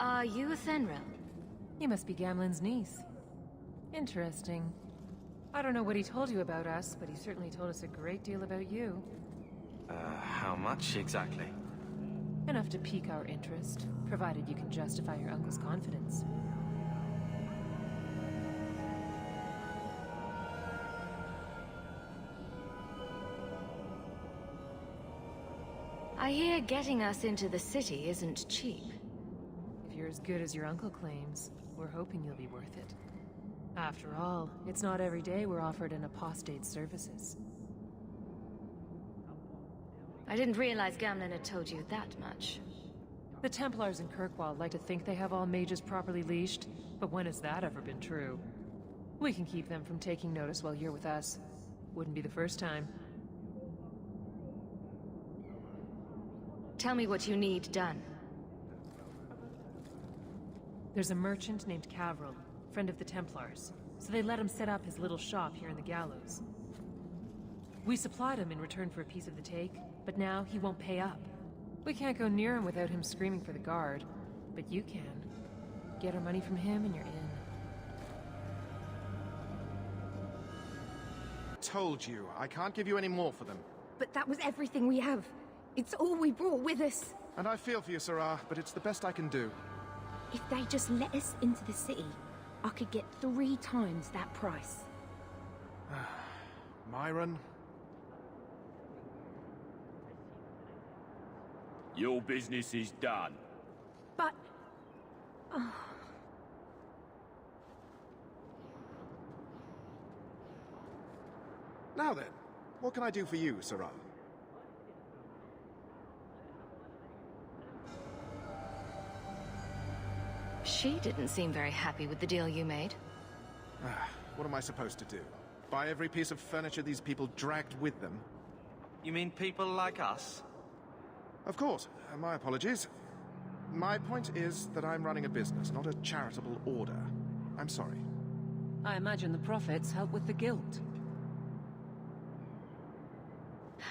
Are you a Fenrir? You must be Gamlen's niece. Interesting. I don't know what he told you about us, but he certainly told us a great deal about you. How much exactly? Enough to pique our interest, provided you can justify your uncle's confidence. I hear getting us into the city isn't cheap. If you're as good as your uncle claims, we're hoping you'll be worth it. After all, it's not every day we're offered an apostate's services. I didn't realize Gamlen had told you that much. The Templars in Kirkwall like to think they have all mages properly leashed, but when has that ever been true? We can keep them from taking notice while you're with us. Wouldn't be the first time. Tell me what you need done. There's a merchant named Cavril, friend of the Templars, so they let him set up his little shop here in the Gallows. We supplied him in return for a piece of the take, but now he won't pay up. We can't go near him without him screaming for the guard, but you can. Get our money from him and you're in. Told you, I can't give you any more for them. But that was everything we have. It's all we brought with us. And I feel for you, Sirah, but it's the best I can do. If they just let us into the city, I could get 3 times that price. Myron? Your business is done. But... Now then, what can I do for you, Sirah? She didn't seem very happy with the deal you made. What am I supposed to do? Buy every piece of furniture these people dragged with them? You mean people like us? Of course. My apologies. My point is that I'm running a business, not a charitable order. I'm sorry. I imagine the profits help with the guilt.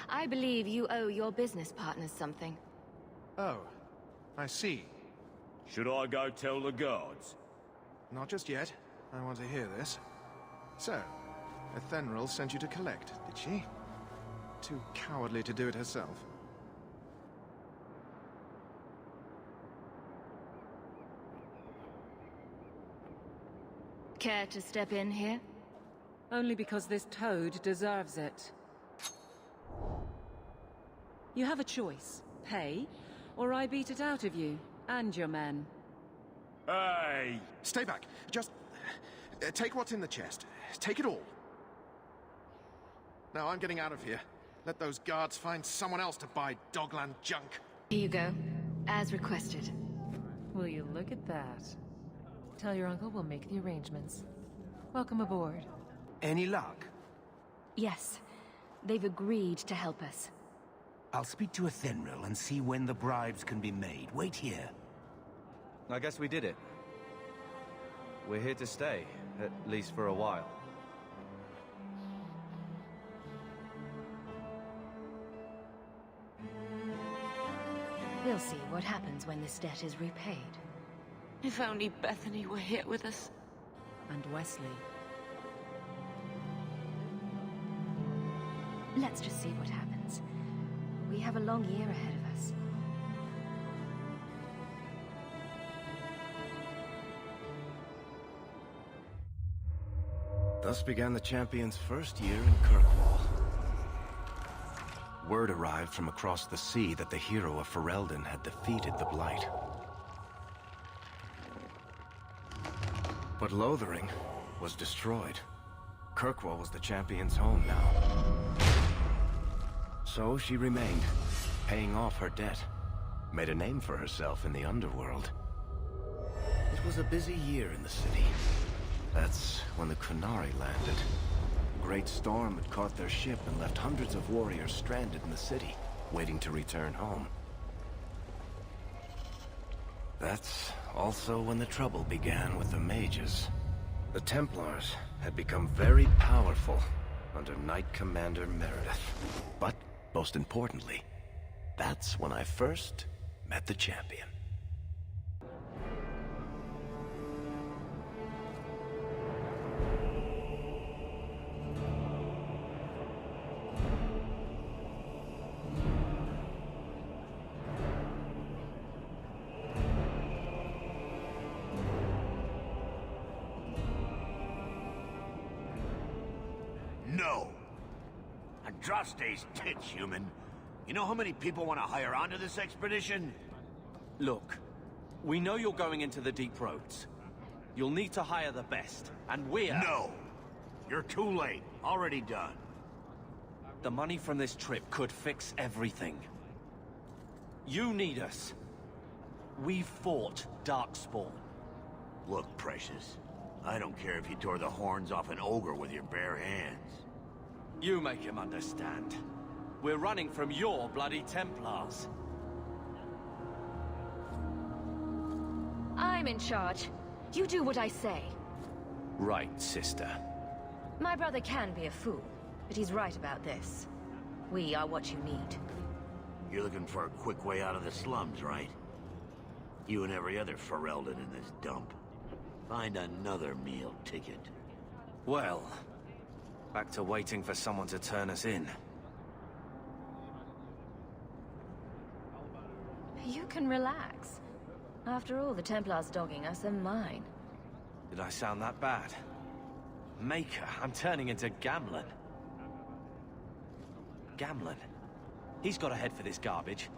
I believe you owe your business partners something. Oh, I see. Should I go tell the guards? Not just yet. I want to hear this. So, Ethenril sent you to collect, did she? Too cowardly to do it herself. Care to step in here? Only because this toad deserves it. You have a choice. Pay, or I beat it out of you, and your men. Hey! Stay back. Just... take what's in the chest. Take it all. Now I'm getting out of here. Let those guards find someone else to buy Dogland junk. Here you go, as requested. Will you look at that? Tell your uncle we'll make the arrangements. Welcome aboard. Any luck? Yes, they've agreed to help us. I'll speak to Ethenril and see when the bribes can be made. Wait here. I guess we did it. We're here to stay, at least for a while. We'll see what happens when this debt is repaid. If only Bethany were here with us. And Wesley. Let's just see what happens. We have a long year ahead of us. Thus began the champion's first year in Kirkwall. Word arrived from across the sea that the hero of Ferelden had defeated the Blight. But Lothering was destroyed. Kirkwall was the champion's home now. So she remained, paying off her debt. Made a name for herself in the underworld. It was a busy year in the city. That's when the Qunari landed. A great storm had caught their ship and left hundreds of warriors stranded in the city, waiting to return home. That's also when the trouble began with the mages. The Templars had become very powerful under Knight Commander Meredith. But, most importantly, that's when I first met the champion. No. Andraste's tits, human. You know how many people want to hire onto this expedition? Look, we know you're going into the deep roads. You'll need to hire the best, and we're... No! You're too late. Already done. The money from this trip could fix everything. You need us. We fought Darkspawn. Look, Precious. I don't care if you tore the horns off an ogre with your bare hands. You make him understand. We're running from your bloody Templars. I'm in charge. You do what I say. Right, sister. My brother can be a fool, but he's right about this. We are what you need. You're looking for a quick way out of the slums, right? You and every other Ferelden in this dump. Find another meal ticket. Well, back to waiting for someone to turn us in. You can relax. After all, the Templars dogging us are mine. Did I sound that bad? Maker, I'm turning into Gamlen. Gamlen? He's got a head for this garbage.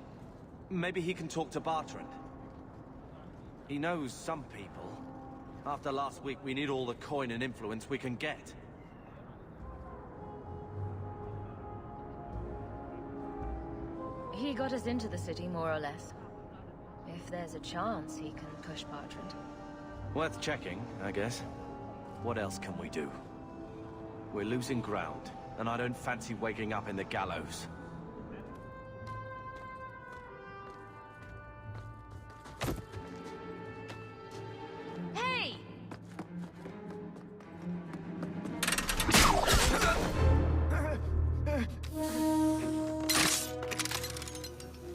Maybe he can talk to Bartrand. He knows some people. After last week, we need all the coin and influence we can get. He got us into the city, more or less. If there's a chance, he can push Bartrand. Worth checking, I guess. What else can we do? We're losing ground, and I don't fancy waking up in the gallows. Hey!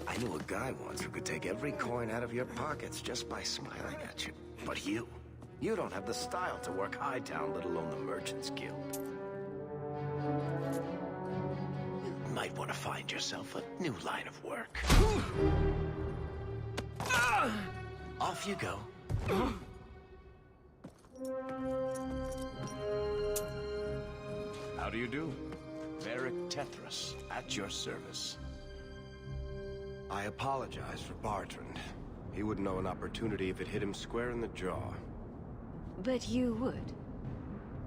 I knew a guy once who could take every coin out of your pockets just by smiling at you. But you don't have the style to work Hightown, let alone the Merchants Guild. You might want to find yourself a new line of work. Off you go. How do you do? Varric Tethras, at your service. I apologize for Bartrand. He wouldn't know an opportunity if it hit him square in the jaw. But you would.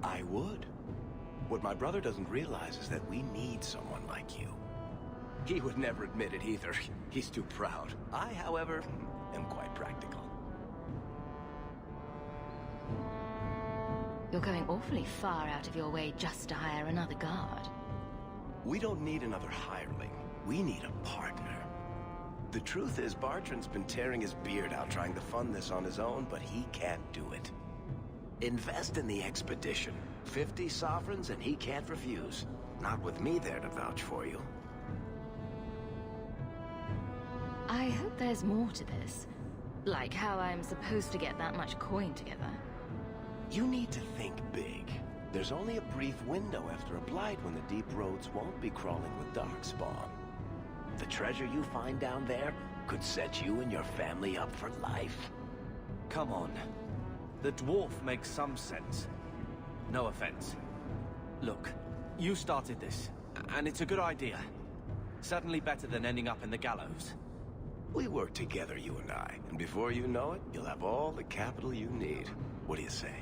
I would. What my brother doesn't realize is that we need someone like you. He would never admit it either. He's too proud. I, however, am quite practical. You're going awfully far out of your way just to hire another guard. We don't need another hireling. We need a partner. The truth is, Bartrand's been tearing his beard out trying to fund this on his own, but he can't do it. Invest in the expedition. 50 sovereigns and he can't refuse. Not with me there to vouch for you. I hope there's more to this. Like how I'm supposed to get that much coin together. You need to think big. There's only a brief window after a blight when the deep roads won't be crawling with Darkspawn. The treasure you find down there could set you and your family up for life. Come on. The dwarf makes some sense. No offense. Look, you started this, and it's a good idea. Certainly better than ending up in the gallows. We work together, you and I, and before you know it, you'll have all the capital you need. What do you say?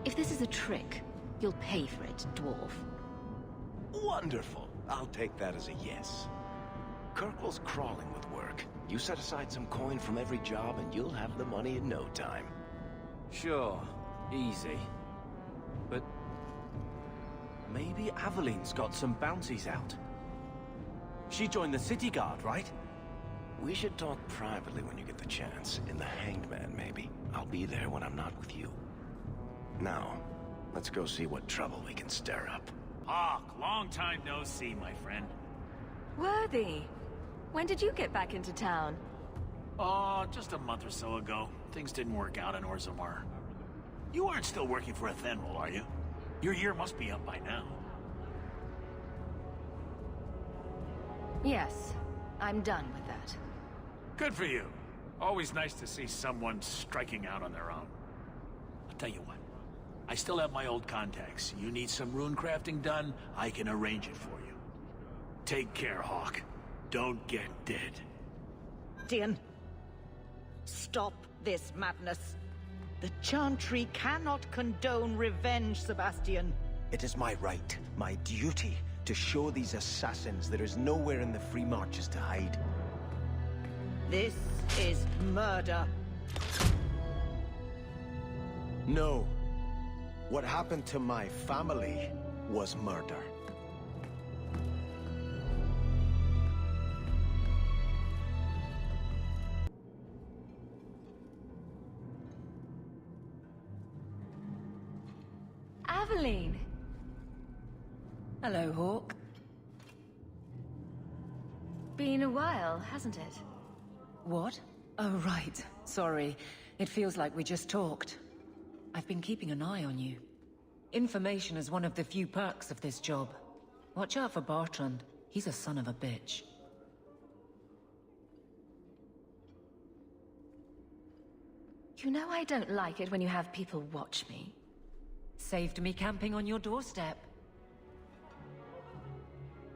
If this is a trick, you'll pay for it, dwarf. Wonderful. I'll take that as a yes. Kirkwall's crawling with work. You set aside some coin from every job and you'll have the money in no time. Sure, easy. But maybe Aveline's got some bounties out. She joined the city guard, right? We should talk privately when you get the chance. In the Hanged Man, maybe. I'll be there when I'm not with you. Now, let's go see what trouble we can stir up. Hawk, long time no see, my friend. Worthy! When did you get back into town? Oh, just a month or so ago. Things didn't work out in Orzammar. You aren't still working for Athenril, are you? Your year must be up by now. Yes, I'm done with that. Good for you. Always nice to see someone striking out on their own. I'll tell you what. I still have my old contacts. You need some rune crafting done, I can arrange it for you. Take care, Hawk. Don't get dead. Dian, stop this madness. The Chantry cannot condone revenge, Sebastian. It is my right, my duty, to show these assassins there is nowhere in the Free Marches to hide. This is murder. No. What happened to my family was murder. Aveline! Hello, Hawk. Been a while, hasn't it? What? Oh, right. Sorry. It feels like we just talked. I've been keeping an eye on you. Information is one of the few perks of this job. Watch out for Bartrand. He's a son of a bitch. You know I don't like it when you have people watch me. Saved me camping on your doorstep.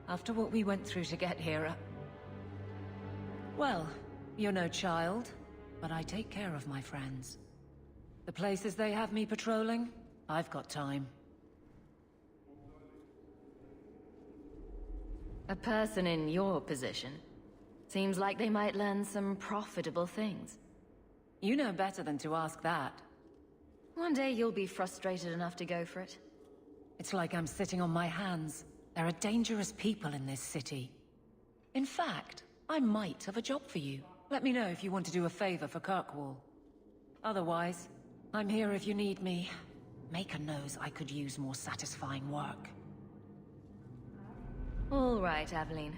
After what we went through to get here, well, you're no child, but I take care of my friends. The places they have me patrolling, I've got time. A person in your position. Seems like they might learn some profitable things. You know better than to ask that. One day you'll be frustrated enough to go for it. It's like I'm sitting on my hands. There are dangerous people in this city. In fact, I might have a job for you. Let me know if you want to do a favor for Kirkwall. Otherwise, I'm here if you need me. Maker knows I could use more satisfying work. All right, Aveline.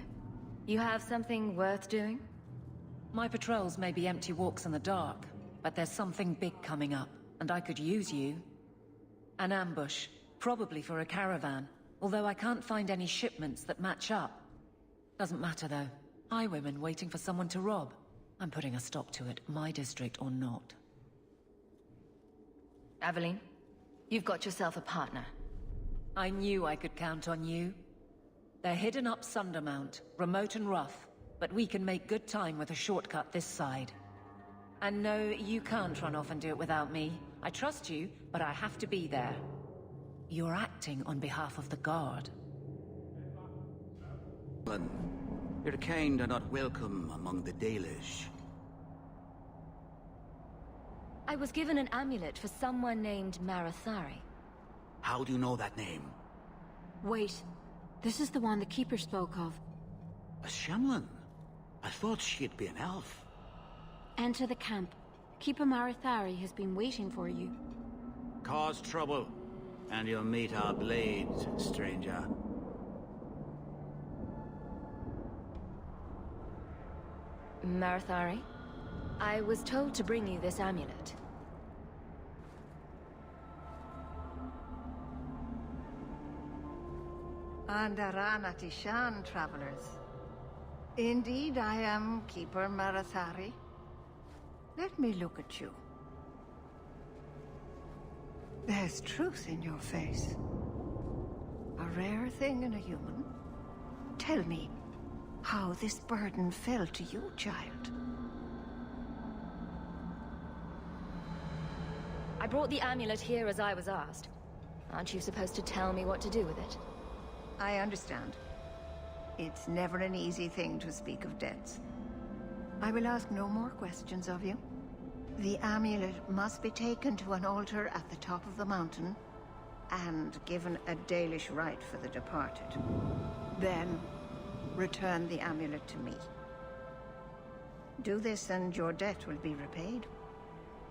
You have something worth doing? My patrols may be empty walks in the dark, but there's something big coming up, and I could use you. An ambush, probably for a caravan, although I can't find any shipments that match up. Doesn't matter though. Highwaymen waiting for someone to rob. I'm putting a stop to it, my district or not. Aveline, you've got yourself a partner. I knew I could count on you. They're hidden up Sundermount, remote and rough, but we can make good time with a shortcut this side. And no, you can't run off and do it without me. I trust you, but I have to be there. You're acting on behalf of the Guard. Your kind are not welcome among the Dalish. I was given an amulet for someone named Marathari. How do you know that name? Wait. This is the one the Keeper spoke of. A Shemlin? I thought she'd be an elf. Enter the camp. Keeper Marathari has been waiting for you. Cause trouble, and you'll meet our blades, stranger. Marathari, I was told to bring you this amulet. Andarana Tishan, travelers. Indeed, I am Keeper Marathari. Let me look at you. There's truth in your face. A rare thing in a human. Tell me how this burden fell to you, child. I brought the amulet here as I was asked. Aren't you supposed to tell me what to do with it? I understand. It's never an easy thing to speak of debts. I will ask no more questions of you. The amulet must be taken to an altar at the top of the mountain and given a Dalish rite for the departed. Then, return the amulet to me. Do this and your debt will be repaid.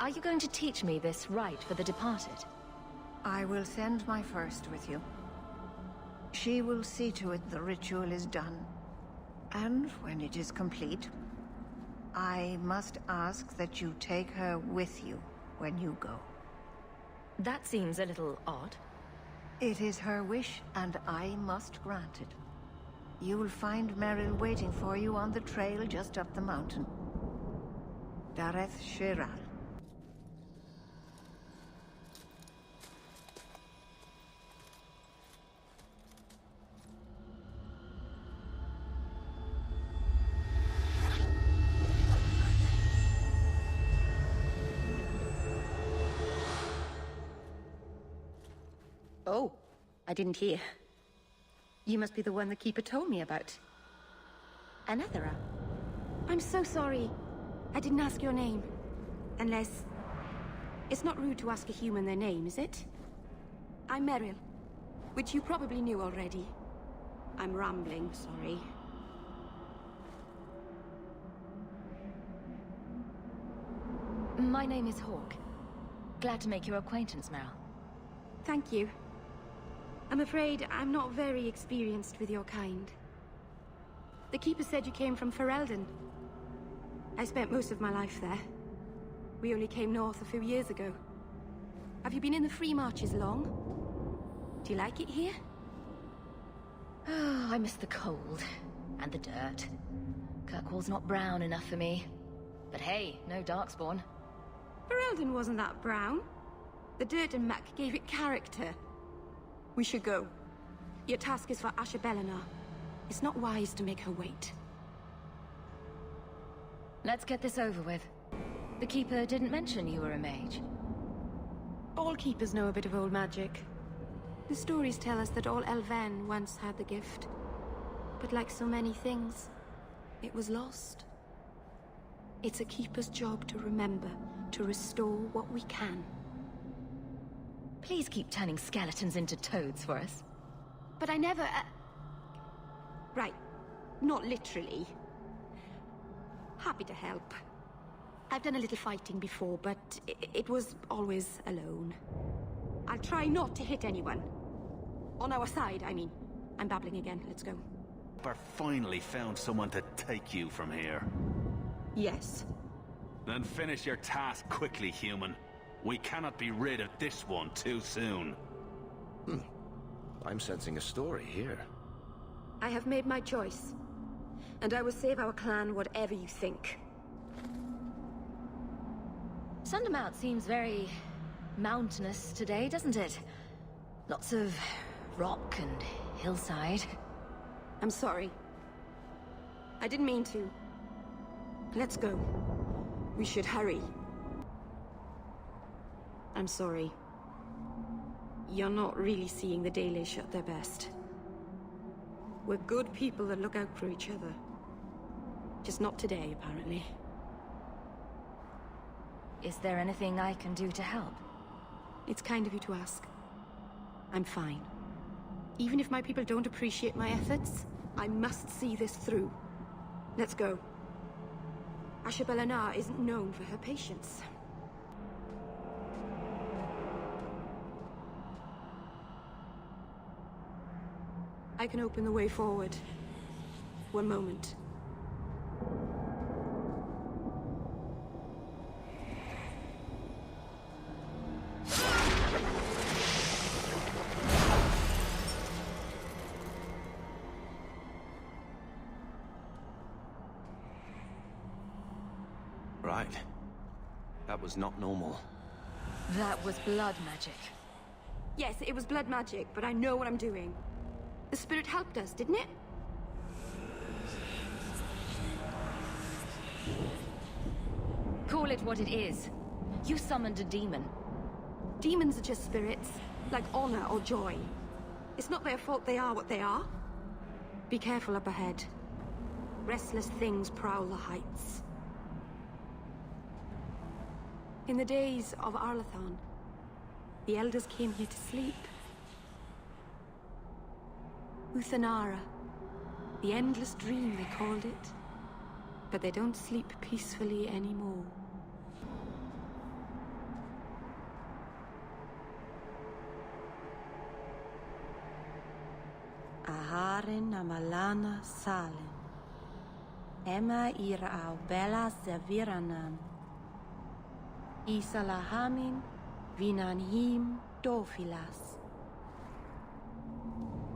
Are you going to teach me this rite for the departed? I will send my first with you. She will see to it the ritual is done. And when it is complete, I must ask that you take her with you when you go. That seems a little odd. It is her wish, and I must grant it. You will find Merrill waiting for you on the trail just up the mountain. Dareth Shiral. Oh, I didn't hear. You must be the one the Keeper told me about. Anathera. I'm so sorry. I didn't ask your name. Unless... It's not rude to ask a human their name, is it? I'm Meryl, which you probably knew already. I'm rambling, sorry. My name is Hawke. Glad to make your acquaintance, Meryl. Thank you. I'm afraid I'm not very experienced with your kind. The Keeper said you came from Ferelden. I spent most of my life there. We only came north a few years ago. Have you been in the Free Marches long? Do you like it here? Oh, I miss the cold. And the dirt. Kirkwall's not brown enough for me. But hey, no Darkspawn. Ferelden wasn't that brown. The dirt and muck gave it character. We should go. Your task is for Asher Bellinar. It's not wise to make her wait. Let's get this over with. The Keeper didn't mention you were a mage. All Keepers know a bit of old magic. The stories tell us that all Elven once had the gift. But like so many things, it was lost. It's a Keeper's job to remember, to restore what we can. Please keep turning skeletons into toads for us. But I never... Right. Not literally. Happy to help. I've done a little fighting before, but it was always alone. I'll try not to hit anyone. On our side, I mean. I'm babbling again. Let's go. But finally found someone to take you from here. Yes. Then finish your task quickly, human. We cannot be rid of this one too soon. I'm sensing a story here. I have made my choice. And I will save our clan whatever you think. Sundermount seems very mountainous today, doesn't it? Lots of rock and hillside. I'm sorry. I didn't mean to. Let's go. We should hurry. I'm sorry. You're not really seeing the Dalish at their best. We're good people that look out for each other. Just not today, apparently. Is there anything I can do to help? It's kind of you to ask. I'm fine. Even if my people don't appreciate my efforts, I must see this through. Let's go. Asher Bellinar isn't known for her patience. I can open the way forward. One moment. Right. That was not normal. That was blood magic. Yes, it was blood magic, but I know what I'm doing. The spirit helped us, didn't it? Call it what it is. You summoned a demon. Demons are just spirits, like honor or joy. It's not their fault they are what they are. Be careful up ahead. Restless things prowl the heights. In the days of Arlathan, the elders came here to sleep. Uthanara, the endless dream they called it. But they don't sleep peacefully anymore. Aharin amalana salen. Emma ira au bella zeviranan. Isalahamin vinanhim dofilas.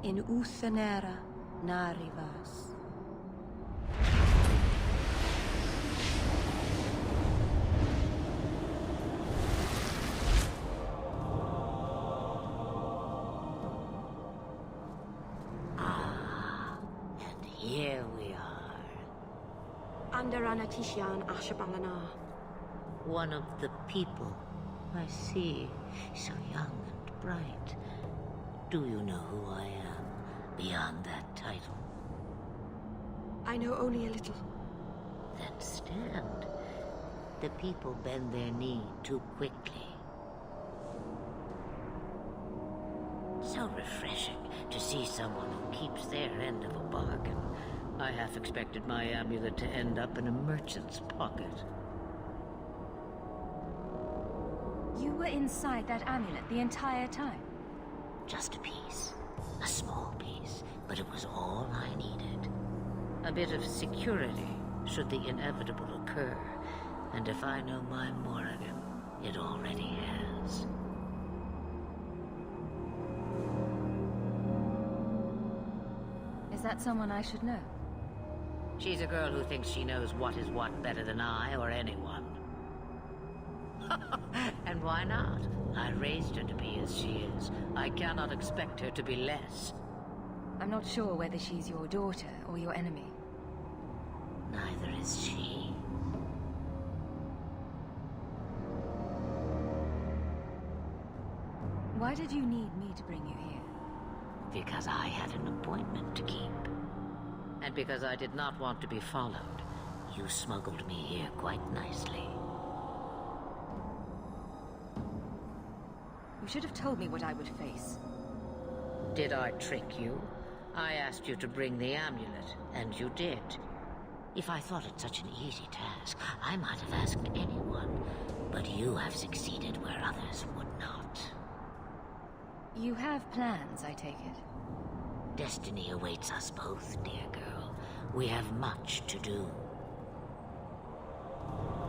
In Uthanera narivas. Here we are. Under Anatishan Asher Bellinar. One of the people. I see. So young and bright. Do you know who I am, beyond that title? I know only a little. Then stand. The people bend their knee too quickly. So refreshing to see someone who keeps their end of a bargain. I half expected my amulet to end up in a merchant's pocket. You were inside that amulet the entire time? Just a piece. A small piece, but it was all I needed. A bit of security, should the inevitable occur. And if I know my Morrigan, it already has. Is that someone I should know? She's a girl who thinks she knows what is what better than I or anyone. And why not? I raised her to be as she is. I cannot expect her to be less. I'm not sure whether she's your daughter or your enemy. Neither is she. Why did you need me to bring you here? Because I had an appointment to keep. And because I did not want to be followed, you smuggled me here quite nicely. You should have told me what I would face. Did I trick you? I asked you to bring the amulet, and you did. If I thought it such an easy task, I might have asked anyone. But you have succeeded where others would not. You have plans, I take it. Destiny awaits us both, dear girl. We have much to do.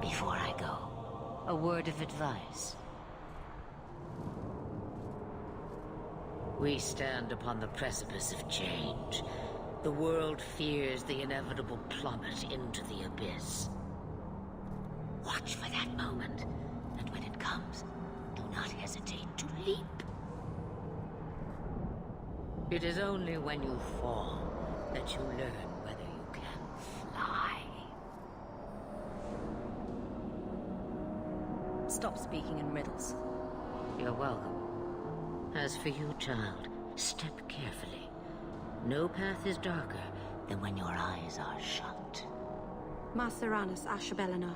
Before I go, a word of advice. We stand upon the precipice of change. The world fears the inevitable plummet into the abyss. Watch for that moment, and when it comes, do not hesitate to leap. It is only when you fall that you learn whether you can fly. Stop speaking in riddles. You're welcome. As for you, child, step carefully. No path is darker than when your eyes are shut. Maceranus Ashbelenar.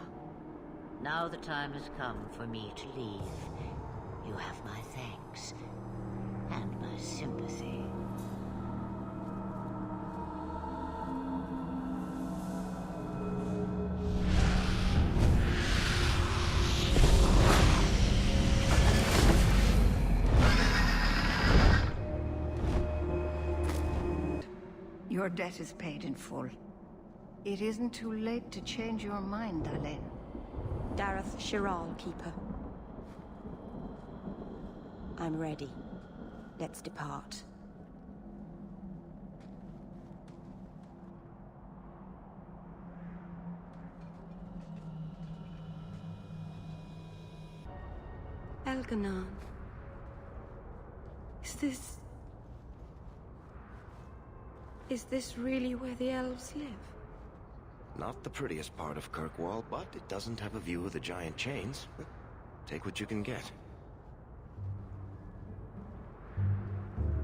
Now the time has come for me to leave. You have my thanks and my sympathy. Your debt is paid in full. It isn't too late to change your mind, Alain. Dareth Shiral, Keeper. I'm ready. Let's depart. Elganon. Is this really where the elves live? Not the prettiest part of Kirkwall, but it doesn't have a view of the giant chains. But take what you can get.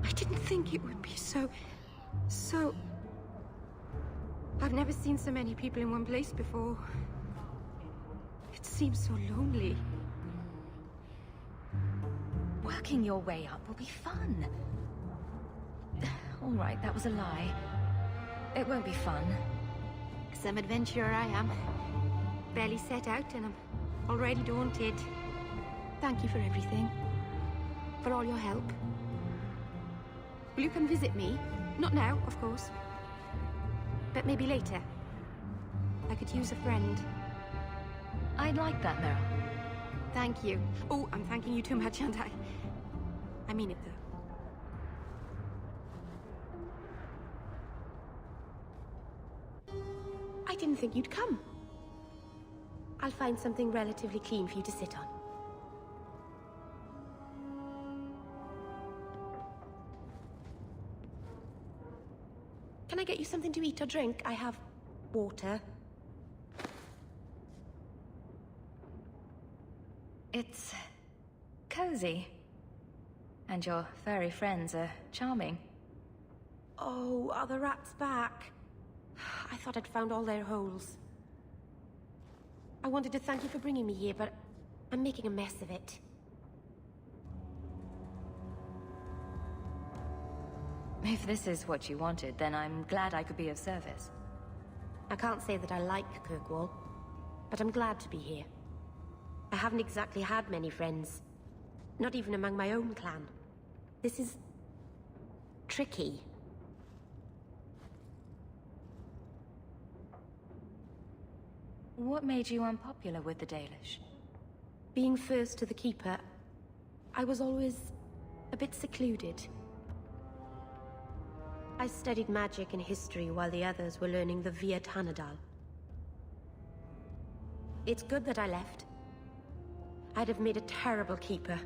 I didn't think it would be so... I've never seen so many people in one place before. It seems so lonely. Working your way up will be fun. All right, that was a lie. It won't be fun. Some adventurer I am. Barely set out and I'm already daunted. Thank you for everything. For all your help. Will you come visit me? Not now, of course. But maybe later. I could use a friend. I'd like that, Merrill. Thank you. Oh, I'm thanking you too much, aren't I? I mean it, though. I didn't think you'd come. I'll find something relatively clean for you to sit on. Can I get you something to eat or drink? I have water. It's cozy. And your furry friends are charming. Oh, are the rats back? I thought I'd found all their holes. I wanted to thank you for bringing me here, but I'm making a mess of it. If this is what you wanted, then I'm glad I could be of service. I can't say that I like Kirkwall, but I'm glad to be here. I haven't exactly had many friends. Not even among my own clan. This is... tricky. What made you unpopular with the Dalish? Being first to the Keeper, I was always a bit secluded. I studied magic and history while the others were learning the Via Tanadal. It's good that I left. I'd have made a terrible Keeper.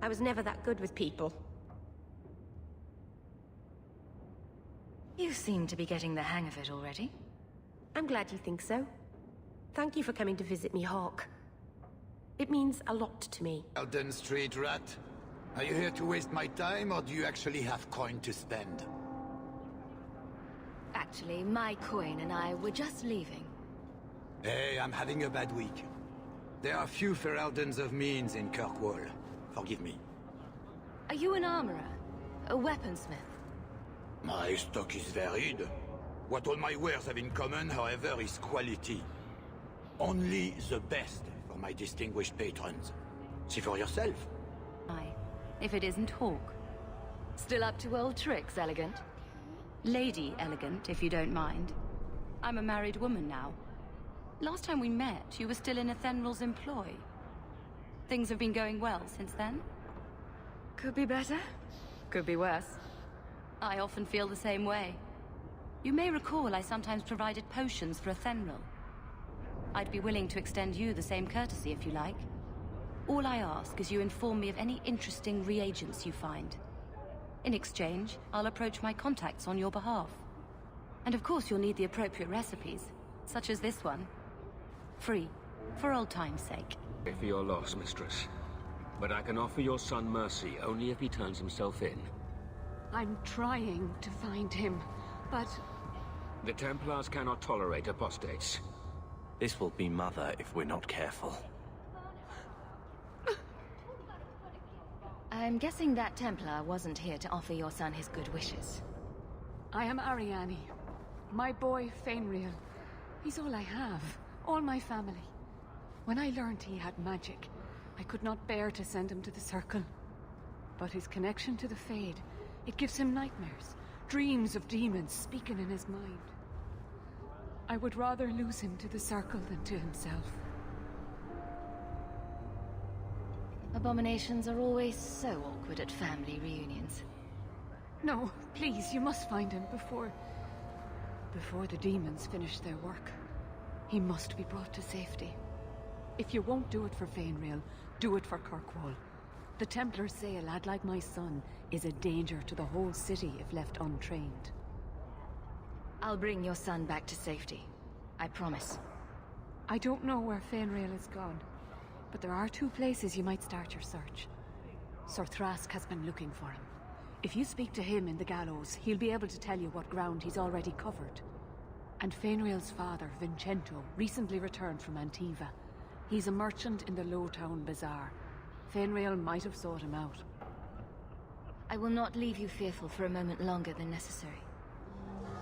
I was never that good with people. You seem to be getting the hang of it already. I'm glad you think so. Thank you for coming to visit me, Hawke. It means a lot to me. Elden Street Rat. Are you here to waste my time, or do you actually have coin to spend? Actually, my coin and I were just leaving. Hey, I'm having a bad week. There are few Feraldans of means in Kirkwall. Forgive me. Are you an armorer? A weaponsmith? My stock is varied. What all my wares have in common, however, is quality. Only the best for my distinguished patrons. See for yourself. Aye. If it isn't Hawke. Still up to old tricks, Elegant? Lady Elegant, if you don't mind. I'm a married woman now. Last time we met, you were still in Athenral's employ. Things have been going well since then? Could be better. Could be worse. I often feel the same way. You may recall I sometimes provided potions for Athenral. I'd be willing to extend you the same courtesy if you like. All I ask is you inform me of any interesting reagents you find. In exchange, I'll approach my contacts on your behalf. And of course you'll need the appropriate recipes, such as this one. Free, for old time's sake. Sorry for your loss, mistress. But I can offer your son mercy only if he turns himself in. I'm trying to find him, but... The Templars cannot tolerate apostates. This will be Mother if we're not careful. I'm guessing that Templar wasn't here to offer your son his good wishes. I am Ariane. My boy, Fainriel. He's all I have. All my family. When I learned he had magic, I could not bear to send him to the Circle. But his connection to the Fade, it gives him nightmares. Dreams of demons speaking in his mind. I would rather lose him to the Circle than to himself. Abominations are always so awkward at family reunions. No, please, you must find him before the demons finish their work. He must be brought to safety. If you won't do it for Fainriel, do it for Kirkwall. The Templars say a lad like my son is a danger to the whole city if left untrained. I'll bring your son back to safety. I promise. I don't know where Fainriel is gone, but there are two places you might start your search. Sir Thrask has been looking for him. If you speak to him in the gallows, he'll be able to tell you what ground he's already covered. And Fainriel's father, Vincento, recently returned from Antiva. He's a merchant in the Lowtown Bazaar. Fainriel might have sought him out. I will not leave you fearful for a moment longer than necessary.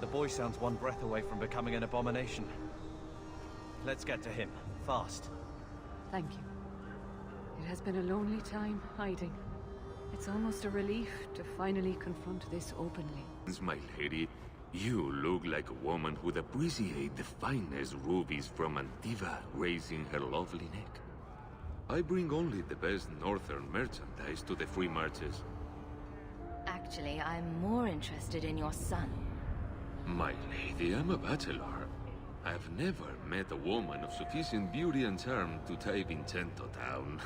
The boy sounds one breath away from becoming an abomination. Let's get to him, fast. Thank you. It has been a lonely time hiding. It's almost a relief to finally confront this openly. My lady, you look like a woman who'd appreciate the finest rubies from Antiva raising her lovely neck. I bring only the best northern merchandise to the free marches. Actually, I'm more interested in your son. My lady, I'm a bachelor. I've never met a woman of sufficient beauty and charm to tie Vincento down.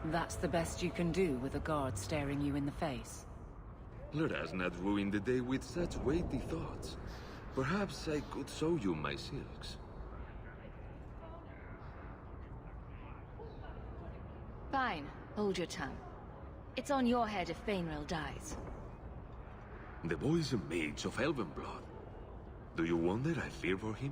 That's the best you can do with a guard staring you in the face. Let us not ruin the day with such weighty thoughts. Perhaps I could show you my silks. Fine. Hold your tongue. It's on your head if Fainril dies. The boy is a mage of elven blood. Do you wonder I fear for him?